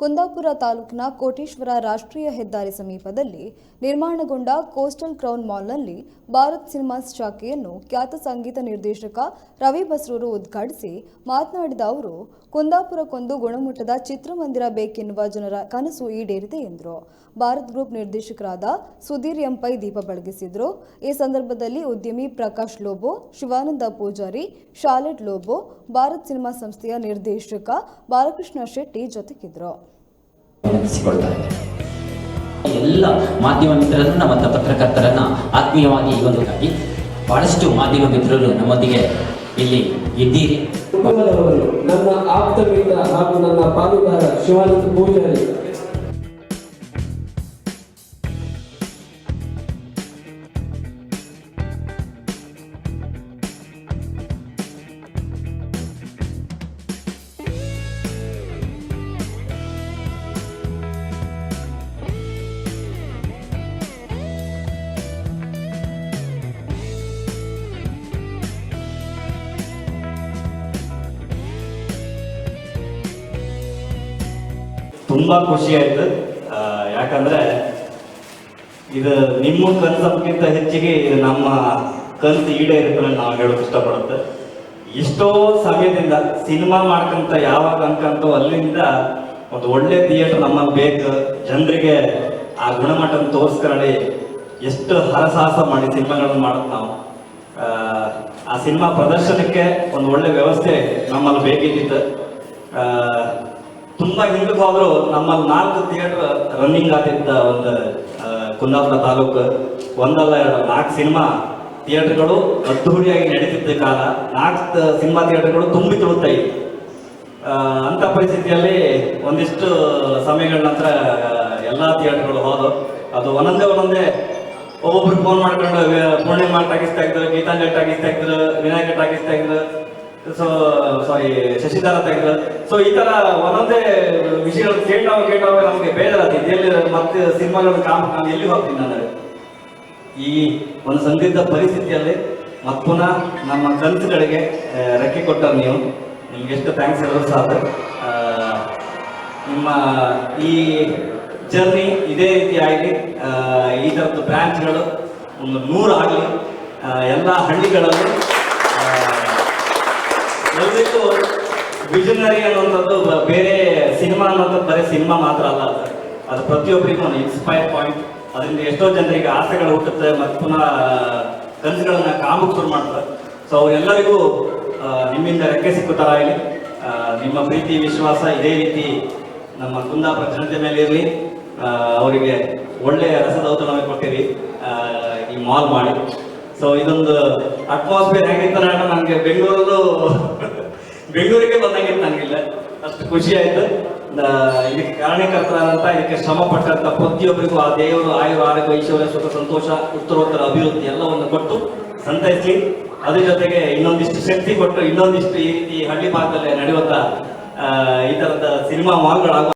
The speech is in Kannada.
ಕುಂದಾಪುರ ತಾಲೂಕಿನ ಕೋಟೇಶ್ವರ ರಾಷ್ಟ್ರೀಯ ಹೆದ್ದಾರಿ ಸಮೀಪದಲ್ಲಿ ನಿರ್ಮಾಣಗೊಂಡ ಕೋಸ್ಟಲ್ ಕ್ರೌನ್ ಮಾಲ್ನಲ್ಲಿ ಭಾರತ್ ಸಿನಿಮಾಸ್ ಶಾಖೆಯನ್ನು ಖ್ಯಾತ ಸಂಗೀತ ನಿರ್ದೇಶಕ ರವಿ ಬಸ್ರೂರು ಉದ್ಘಾಟಿಸಿ ಮಾತನಾಡಿದ ಅವರು, ಕುಂದಾಪುರಕ್ಕೊಂದು ಗುಣಮಟ್ಟದ ಚಿತ್ರಮಂದಿರ ಬೇಕೆನ್ನುವ ಜನರ ಕನಸು ಈಡೇರಿದೆ ಎಂದರು. ಭಾರತ್ ಗ್ರೂಪ್ ನಿರ್ದೇಶಕರಾದ ಸುಧೀರ್ ಎಂಪೈ ದೀಪ ಬೆಳಗಿಸಿದರು. ಈ ಸಂದರ್ಭದಲ್ಲಿ ಉದ್ಯಮಿ ಪ್ರಕಾಶ್ ಲೋಬೋ, ಶಿವಾನಂದ ಪೂಜಾರಿ, ಶಾಲೆಟ್ ಲೋಬೋ, ಭಾರತ್ ಸಿನಿಮಾ ಸಂಸ್ಥೆಯ ನಿರ್ದೇಶಕ ಬಾಲಕೃಷ್ಣ ಶೆಟ್ಟಿ ಜೊತೆಗಿದ್ದರು. ಎಲ್ಲ ಮಾಧ್ಯಮ ಮಿತ್ರರನ್ನ ಮತ್ತು ಪತ್ರಕರ್ತರನ್ನ ಆತ್ಮೀಯವಾಗಿ ಈ ಒಂದು ಬಹಳಷ್ಟು ಮಾಧ್ಯಮ ಮಿತ್ರರು ನಮ್ಮೊಂದಿಗೆ ಇಲ್ಲಿ ಇದ್ದೀರಿ. ನನ್ನ ಆಪ್ತ ಮಿತ್ರ ಹಾಗೂ ನನ್ನ ಪಾಲುದಾರ ಶಿವಾನಂದ ಪೂಜಾರಿ ತುಂಬಾ ಖುಷಿ ಆಯ್ತು. ಯಾಕಂದ್ರೆ ಇದು ನಿಮ್ಮ ಕನಸಕ್ಕಿಂತ ಹೆಚ್ಚಿಗೆ ಇದು ನಮ್ಮ ಕನಸು ಈಡೇರುತ್ತೆ ನಾವು ಹೇಳೋಕೆ ಇಷ್ಟಪಡುತ್ತೆ. ಎಷ್ಟೋ ಸಮಯದಿಂದ ಸಿನಿಮಾ ಮಾಡ್ಕೊಂತ ಯಾವಾಗ ಅನ್ಕಂತೋ ಅಲ್ಲಿಂದ ಒಂದು ಒಳ್ಳೆ ಥಿಯೇಟರ್ ನಮ್ಮಲ್ಲಿ ಬೇಕು, ಜನರಿಗೆ ಆ ಗುಣಮಟ್ಟನ ತೋರಿಸ್ಕೊಳ್ಳಿ ಎಷ್ಟು ಹರಸಾಹಸ ಮಾಡಿ ಸಿನಿಮಾಗಳನ್ನು ಮಾಡುತ್ತೆ ನಾವು. ಆ ಸಿನಿಮಾ ಪ್ರದರ್ಶನಕ್ಕೆ ಒಂದು ಒಳ್ಳೆ ವ್ಯವಸ್ಥೆ ನಮ್ಮಲ್ಲಿ ಬೇಕಿದ್ದಿತ್ತು. ತುಂಬಾ ಹಿಂದಕ್ಕೆ ಹೋದ್ರು ನಮ್ಮಲ್ಲಿ 4 ಥಿಯೇಟರ್ ರನ್ನಿಂಗ್ ಆಗ್ತಿದ್ದ ಒಂದು ಕುಂದಾಪುರ ತಾಲೂಕು, ಒಂದಲ್ಲ 4 ಸಿನಿಮಾ ಥಿಯೇಟರ್ಗಳು ಅದ್ದೂರಿಯಾಗಿ ನಡೀತಿದ್ದ ಕಾಲ. 4 ಸಿನಿಮಾ ಥಿಯೇಟರ್ಗಳು ತುಂಬಿ ತುಳುತ್ತಾ ಇತ್ತು. ಅಂತ ಪರಿಸ್ಥಿತಿಯಲ್ಲಿ ಒಂದಿಷ್ಟು ಸಮಯಗಳ ನಂತರ ಎಲ್ಲ ಥಿಯೇಟರ್ಗಳು ಹೋದವು. ಅದು ಒಂದೊಂದೇ ಒಬ್ಬೊಬ್ರು ಫೋನ್ ಮಾಡ್ಕೊಂಡು ಪೂರ್ಣಿಮಾ ಟಾಕಿಸ್ತಾ ಇದ್ರು, ಗೀತಾಂಜಲಿ ಟಾಕಿಸ್ತಾ ಇದ್ರು, ವಿನಾಯಕ ಟಾಕಿಸ್ತಾ ಇದ್ರು, ಶಶಿಧಾರ ತೆಗೆದ್ರು. ಸೊ ಈ ತರ ಒಂದೊಂದೇ ವಿಷಯಗಳು ಕೇಟಾವಾಗ ನಮಗೆ ಬೇಜಾರಾಗ್ತಿತ್ತು. ಎಲ್ಲಿ ಮತ್ತೆ ಸಿನಿಮಾಗಳು ನಾನು ಎಲ್ಲಿ ಹೋಗ್ತೀನಿ ಅಂದರೆ ಈ ಒಂದು ಸಂದಿಗ್ಧ ಪರಿಸ್ಥಿತಿಯಲ್ಲಿ ಮತ್ತೆ ಪುನಃ ನಮ್ಮ ಕನಸುಗಳಿಗೆ ರೆಕ್ಕೆ ಕೊಟ್ಟರು ನೀವು. ನಿಮ್ಗೆ ಎಷ್ಟು ಥ್ಯಾಂಕ್ಸ್ ಹೇಳಿದ್ರು ಸಾಕು. ನಿಮ್ಮ ಈ ಜರ್ನಿ ಇದೇ ರೀತಿಯಾಗಿ ಈ ಥರದ್ದು ಬ್ರಾಂಚ್ಗಳು ಒಂದು 100 ಆಗಲಿ ಎಲ್ಲ ಹಳ್ಳಿಗಳಲ್ಲಿ. ಎಲ್ಲರಿಗೂ ವಿಷನರಿ ಅನ್ನುವಂಥದ್ದು ಬೇರೆ ಸಿನಿಮಾ ಅನ್ನೋಂಥದ್ದು ಬರೀ ಸಿನಿಮಾ ಮಾತ್ರ ಅಲ್ಲ, ಅದು ಪ್ರತಿಯೊಬ್ಬರಿಗೂ ಒಂದು ಇನ್ಸ್ಪೈರ್ ಪಾಯಿಂಟ್. ಅದರಿಂದ ಎಷ್ಟೋ ಜನರಿಗೆ ಆಸೆಗಳು ಹುಟ್ಟುತ್ತೆ ಮತ್ತು ಪುನಃ ಕನಸುಗಳನ್ನ ಕಾಮಕ್ಕೆ ಶುರು ಮಾಡ್ತಾರೆ. ಸೊ ಅವರೆಲ್ಲರಿಗೂ ನಿಮ್ಮಿಂದ ರೆಕ್ಕೆ ಸಿಕ್ಕುತ್ತಾರ ಇಲ್ಲಿ. ನಿಮ್ಮ ಪ್ರೀತಿ ವಿಶ್ವಾಸ ಇದೇ ರೀತಿ ನಮ್ಮ ಕುಂದಾಪುರ ಜನತೆ ಮೇಲೆ ಇರಲಿ. ಅವರಿಗೆ ಒಳ್ಳೆಯ ರಸದೌತಣ ಕೊಟ್ಟಿರಿ ಈ ಮಾಲ್ ಮಾಡಿ. ಸೊ ಇದೊಂದು ಅಟ್ಮಾಸ್ಫಿಯರ್ ಹೇಗಿತ್ತು ನನಗೆ ಬೆಂಗಳೂರಿಗೆ ಬಂದಂಗಿತ್ತು. ನನಗಿಲ್ಲ ಅಷ್ಟು ಖುಷಿ ಆಯ್ತು. ಇದಕ್ಕೆ ಕಾರಣಕರ್ತರಾದಂಥ, ಇದಕ್ಕೆ ಶ್ರಮ ಪಟ್ಟಂತ ಪ್ರತಿಯೊಬ್ಬರಿಗೂ ಆ ದೇವರು ಆಯುರ ಆರೋಗ್ಯ ಐಶ್ವರ್ಯ ಸುಖ ಸಂತೋಷ ಉತ್ತರೋತ್ತರ ಅಭಿವೃದ್ಧಿ ಎಲ್ಲವನ್ನು ಕೊಟ್ಟು ಸಂತೈಸಲಿ. ಅದ್ರ ಜೊತೆಗೆ ಇನ್ನೊಂದಿಷ್ಟು ಶಕ್ತಿ ಕೊಟ್ಟು ಇನ್ನೊಂದಿಷ್ಟು ಈ ರೀತಿ ಹಳ್ಳಿ ಭಾಗದಲ್ಲೇ ನಡೆಯುವಂತ ಈ ತರದ ಸಿನಿಮಾ ಮಾಲ್ಗಳಾಗುವ